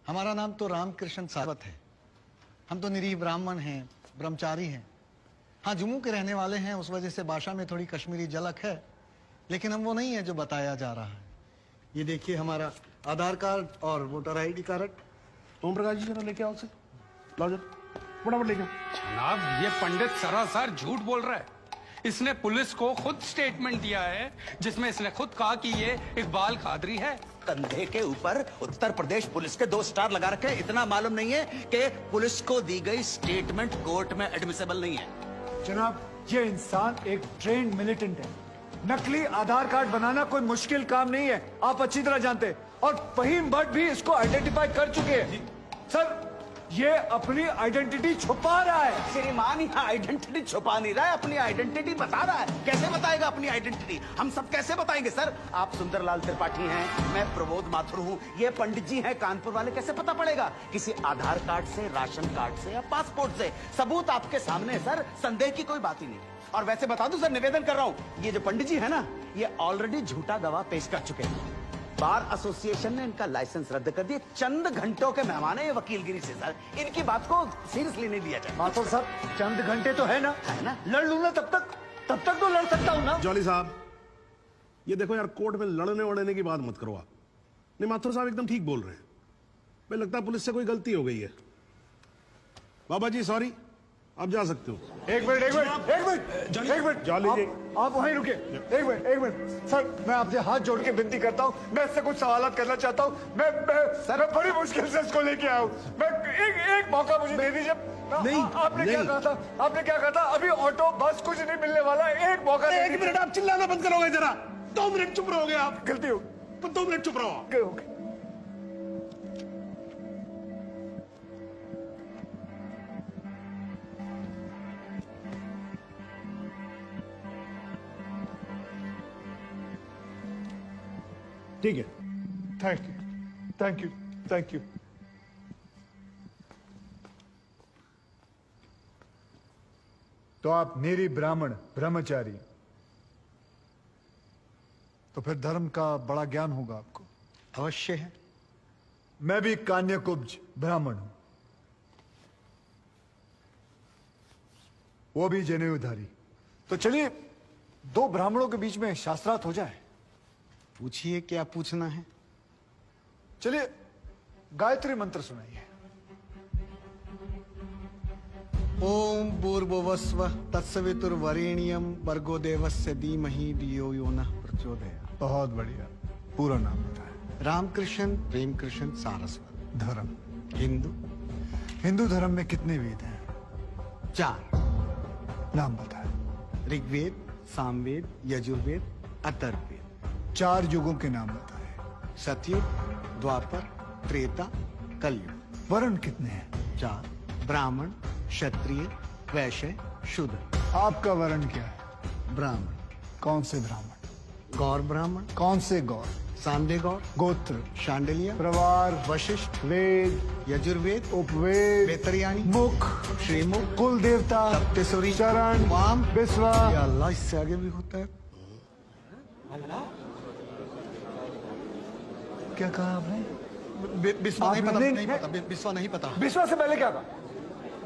हमारा नाम तो रामकृष्ण सावत है। हम तो निरीह ब्राह्मण हैं, ब्रह्मचारी हैं। हाँ, जम्मू के रहने वाले हैं, उस वजह से भाषा में थोड़ी कश्मीरी झलक है, लेकिन हम वो नहीं है जो बताया जा रहा है। ये देखिए हमारा आधार कार्ड और voter ID card. Om Prakash ji जरा लेके आओ से, लाओ जरा फटाफट लेके आओ। जनाब, ये पंडित सरासर झूठ बोल रहा है। इसने पुलिस को खुद स्टेटमेंट दिया है जिसमें इसने खुद कहा कि ये इकबाल कादरी है। कंधे के ऊपर उत्तर प्रदेश पुलिस के 2 स्टार लगा रखे। इतना मालूम नहीं है कि पुलिस को दी गई स्टेटमेंट कोर्ट में एडमिसेबल नहीं है। जनाब, ये इंसान एक ट्रेंड मिलिटेंट है। नकली आधार कार्ड बनाना कोई मुश्किल काम नहीं है, आप अच्छी तरह जानते हैं। और फहीम भट्ट भी इसको आइडेंटिफाई कर चुके हैं। सर, ये अपनी आइडेंटिटी छुपा रहा है। श्रीमान यहाँ आइडेंटिटी छुपा नहीं रहा है, अपनी आइडेंटिटी बता रहा है। कैसे बताएगा अपनी आइडेंटिटी? हम सब कैसे बताएंगे सर? आप सुंदरलाल त्रिपाठी हैं, मैं प्रबोध माथुर हूँ, ये पंडित जी हैं कानपुर वाले, कैसे पता पड़ेगा? किसी आधार कार्ड से, राशन कार्ड से या पासपोर्ट से। सबूत आपके सामने है सर, संदेह की कोई बात ही नहीं। और वैसे बता दूं सर, निवेदन कर रहा हूँ, ये जो पंडित जी है ना, ये ऑलरेडी झूठा गवाह पेश कर चुके हैं। बार एसोसिएशन ने इनका लाइसेंस रद्द कर दिया। चंद घंटों के मेहमान है ये वकीलगिरी से सर, इनकी बात को सीरियसली नहीं लिया जाए। माथुर साहब, चंद घंटे तो है ना, लड़ लूं ना तब तक तो लड़ सकता हूँ ना। जॉली साहब, ये देखो यार, कोर्ट में लड़ने वड़ने की बात मत करो आप। नहीं, माथुर साहब एकदम ठीक बोल रहे हैं। मुझे लगता है पुलिस से कोई गलती हो गई है। बाबा जी सॉरी, आप जा सकते हो। एक मिनट जॉली जी, आप वहीं रुके। एक मिनट सर, मैं आपसे हाथ जोड़ के विनती करता हूँ, मैं इससे कुछ सवालात करना चाहता हूँ। मैं बड़ी मुश्किल से इसको लेके आया हूँ। मैं एक मौका मुझे दे दीजिए। नहीं, आपने क्या कहा था? अभी ऑटो बस कुछ नहीं मिलने वाला, एक मौका। 1 मिनट आप चिल्लाना बंद करोगे जरा? 2 मिनट चुप रहोगे आप? गलती हो, 2 मिनट चुप रहो। ठीक है, थैंक यू। तो आप निरी ब्राह्मण ब्रह्मचारी, तो फिर धर्म का बड़ा ज्ञान होगा आपको। अवश्य है। मैं भी कान्यकुब्ज ब्राह्मण हूं, वो भी जनेऊधारी। तो चलिए 2 ब्राह्मणों के बीच में शास्त्रार्थ हो जाए। पूछिए, क्या पूछना है? चलिए गायत्री मंत्र सुनाइए। ओम भूर्भुवस्व तत्सवितुर्वरेण्यम भर्गो देवस्य धीमहि धियो यो नः प्रचोदयात्। बहुत बढ़िया, पूरा नाम बताएं। रामकृष्ण प्रेमकृष्ण सारस्वत। धर्म हिंदू धर्म में कितने वेद हैं? 4। नाम बताएं। ऋग्वेद, सामवेद, यजुर्वेद, अथर्ववेद। 4 युगों के नाम बताएं। सतयुग, द्वापर, त्रेता, कलयुग। वर्ण कितने हैं? 4। ब्राह्मण, क्षत्रिय, वैश्य, शूद्र। आपका वर्ण क्या है? ब्राह्मण। कौन से ब्राह्मण? गौर ब्राह्मण। कौन से गौर? सांदे गौर। गोत्र? शांडिलिया। प्रवार? वशिष्ठ। वेद? यजुर्वेद। उपवेद? वेतरयानी। मुख? श्रीमुख। कुल देवता? सप्तसुरी। चरण? वाम। बिस्वा? या अल्लाह, इससे आगे भी होता है। क्या कहा आपने? बिस्वा नहीं पता, नहीं बिस्वा नहीं पता। बिस्वा से पहले क्या कहा?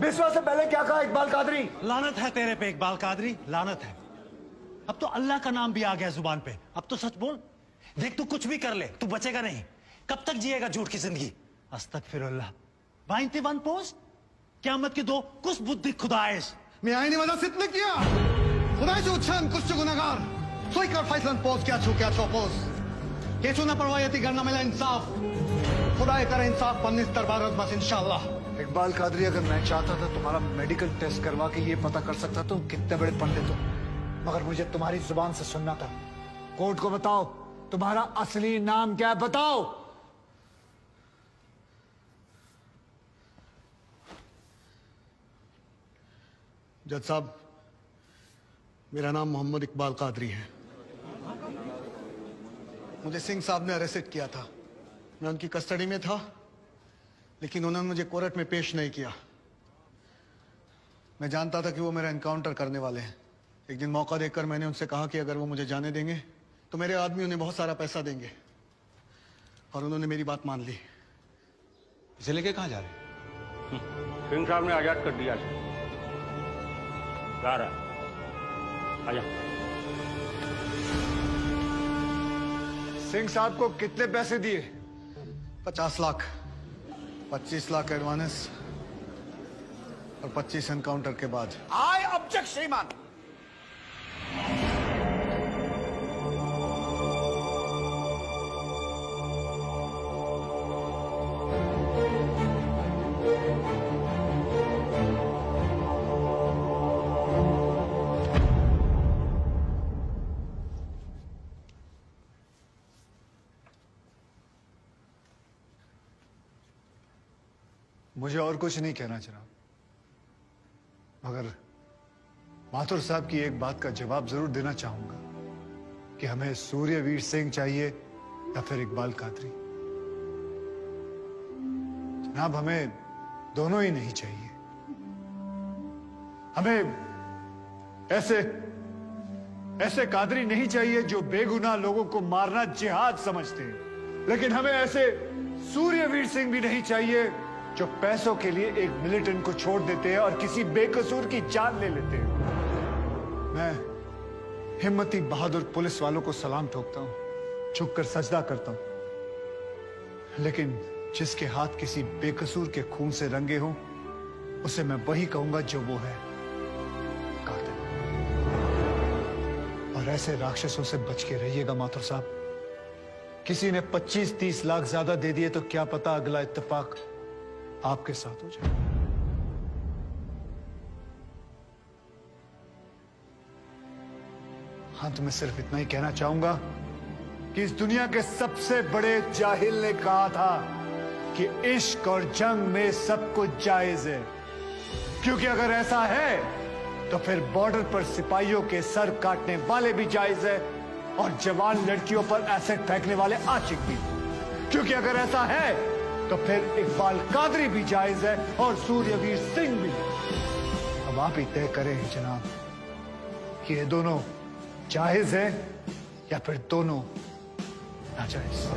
बिस्वा से पहले क्या कहा इकबाल कादरी? लानत है तेरे पे इकबाल कादरी, लानत है। अब तो अल्लाह का नाम भी आ गया जुबान पे। अब तो सच बोल। देख, तू कुछ भी कर ले, तू बचेगा नहीं। कब तक जिएगा झूठ की जिंदगी? अस्तगफिरुल्लाह। 91 पोस्ट क़यामत की 2 कुछ बुद्धि खुदाइश मैं आईने वाला सिद्ध किया खुदा जो उच्छन कुछ गुनाहगार सोई कर फैसलन पोस्ट क्या छो पोस्ट केचो ना परवायती करना मिला इंसाफ खुदा करे इंसाफ पन्नीस दरबार बस इंशाल्लाह। इकबाल कादरी, अगर मैं चाहता था तुम्हारा मेडिकल टेस्ट करवा के ये पता कर सकता तुम कितने बड़े पंडित हो, मगर मुझे तुम्हारी जुबान से सुनना था। कोर्ट को बताओ, तुम्हारा असली नाम क्या है? बताओ। जज साहब, मेरा नाम मोहम्मद इकबाल कादरी है। मुझे सिंह साहब ने अरेस्ट किया था। मैं उनकी कस्टडी में था, लेकिन उन्होंने मुझे कोर्ट में पेश नहीं किया। मैं जानता था कि वो मेरा एनकाउंटर करने वाले हैं। एक दिन मौका देखकर मैंने उनसे कहा कि अगर वो मुझे जाने देंगे तो मेरे आदमी उन्हें बहुत सारा पैसा देंगे, और उन्होंने मेरी बात मान ली। इसे लेके कहाँ जा रहे हैं? सिंह साहब ने आजाद कर दिया है। जा रहा आजा। सिंह साहब को कितने पैसे दिए? 50 लाख, 25 लाख एडवांस और 25 एनकाउंटर के बाद। आई ऑब्जेक्ट श्रीमान। मुझे और कुछ नहीं कहना जनाब, मगर माथुर साहब की एक बात का जवाब जरूर देना चाहूंगा कि हमें सूर्यवीर सिंह चाहिए या फिर इकबाल कादरी। जनाब हमें दोनों ही नहीं चाहिए। हमें ऐसे कादरी नहीं चाहिए जो बेगुनाह लोगों को मारना जिहाद समझते हैं, लेकिन हमें ऐसे सूर्यवीर सिंह भी नहीं चाहिए जो पैसों के लिए एक मिलिटेंट को छोड़ देते हैं और किसी बेकसूर की जान ले लेते हैं। मैं हिम्मती बहादुर पुलिस वालों को सलाम ठोकता हूं, झुककर सजदा करता हूं, लेकिन जिसके हाथ किसी बेकसूर के खून से रंगे हों उसे मैं वही कहूंगा जो वो है, कातिल। और ऐसे राक्षसों से बच के रहिएगा माथुर साहब। किसी ने 25-30 लाख ज्यादा दे दिए तो क्या पता अगला इत्तेफाक आपके साथ हो जाए। अंत में सिर्फ इतना ही कहना चाहूंगा कि इस दुनिया के सबसे बड़े जाहिल ने कहा था कि इश्क और जंग में सब कुछ जायज है, क्योंकि अगर ऐसा है तो फिर बॉर्डर पर सिपाहियों के सर काटने वाले भी जायज है और जवान लड़कियों पर एसिड फेंकने वाले आशिक भी, क्योंकि अगर ऐसा है तो फिर इकबाल कादरी भी जायज है और सूर्यवीर सिंह भी। अब आप ही तय करें जनाब कि ये दोनों जायज है या फिर दोनों नाजायज।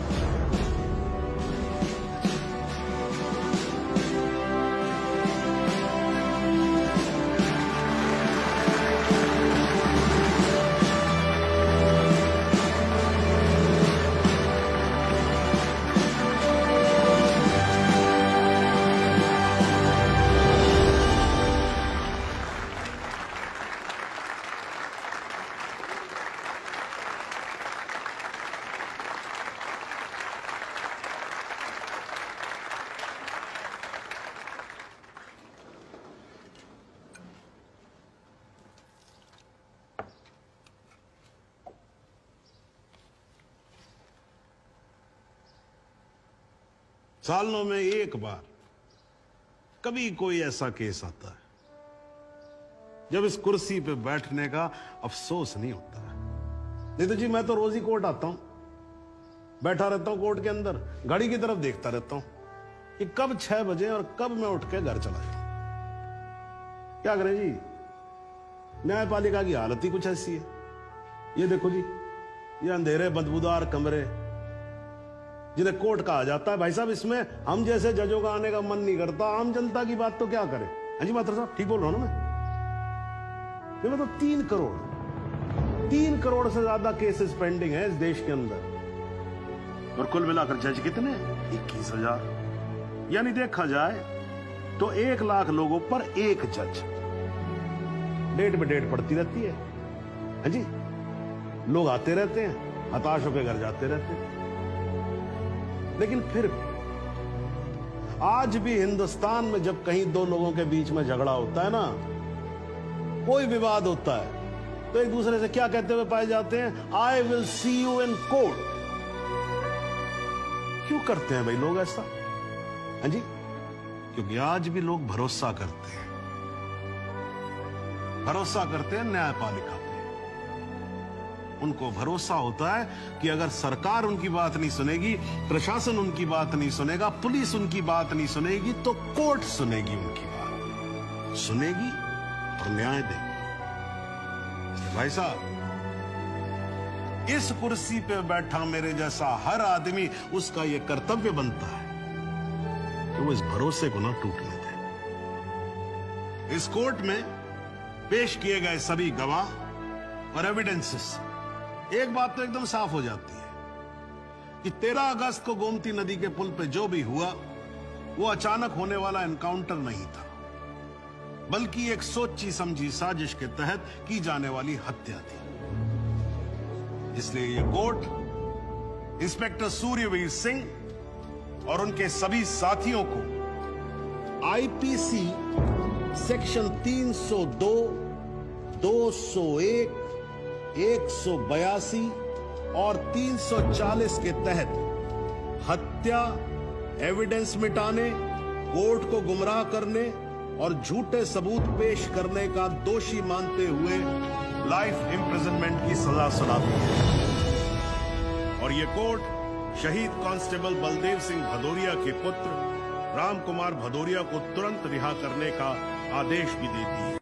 सालों में एक बार कभी कोई ऐसा केस आता है जब इस कुर्सी पे बैठने का अफसोस नहीं होता है। नहीं तो जी मैं तो रोज ही कोर्ट आता हूं, बैठा रहता हूं कोर्ट के अंदर, घड़ी की तरफ देखता रहता हूं कि कब 6 बजे और कब मैं उठ के घर चला जाऊं। क्या करें जी, न्यायपालिका की हालत ही कुछ ऐसी है। ये देखो जी, ये अंधेरे बदबूदार कमरे जिन्हें कोर्ट कहा जाता है, भाई साहब इसमें हम जैसे जजों का आने का मन नहीं करता। आम जनता की बात तो क्या करें। हाँ जी माथुर साहब, ठीक बोल रहा हूं ना मैं तो 3 करोड़ से ज्यादा केसेस पेंडिंग है इस देश के अंदर, और कुल मिलाकर जज कितने? 21,000। यानी देखा जाए तो 1 लाख लोगों पर एक जज। डेट पे डेट पड़ती रहती है। हाँ जी, लोग आते रहते हैं, हताश होकर घर जाते रहते हैं। लेकिन फिर आज भी हिंदुस्तान में जब कहीं 2 लोगों के बीच में झगड़ा होता है ना, कोई विवाद होता है, तो एक दूसरे से क्या कहते हुए पाए जाते हैं? I will see you in court. क्यों करते हैं भाई लोग ऐसा? हाँ जी, क्योंकि आज भी लोग भरोसा करते हैं, न्यायपालिका पे। उनको भरोसा होता है कि अगर सरकार उनकी बात नहीं सुनेगी, प्रशासन उनकी बात नहीं सुनेगा, पुलिस उनकी बात नहीं सुनेगी, तो कोर्ट सुनेगी उनकी बात, सुनेगी और न्याय देगी। भाई साहब, इस कुर्सी पे बैठा मेरे जैसा हर आदमी, उसका यह कर्तव्य बनता है कि तो वो इस भरोसे को ना टूटने दे। इस कोर्ट में पेश किए गए सभी गवाह और एविडेंसेस एक बात तो एकदम साफ हो जाती है कि 13 अगस्त को गोमती नदी के पुल पे जो भी हुआ वो अचानक होने वाला एनकाउंटर नहीं था, बल्कि एक सोची समझी साजिश के तहत की जाने वाली हत्या थी। इसलिए ये कोर्ट इंस्पेक्टर सूर्यवीर सिंह और उनके सभी साथियों को आईपीसी सेक्शन 302, 201, 182 और 340 के तहत हत्या, एविडेंस मिटाने, कोर्ट को गुमराह करने और झूठे सबूत पेश करने का दोषी मानते हुए लाइफ इम्प्रिजनमेंट की सजा सुनाती है। और ये कोर्ट शहीद कांस्टेबल बलदेव सिंह भदौरिया के पुत्र राम कुमार भदौरिया को तुरंत रिहा करने का आदेश भी देती है।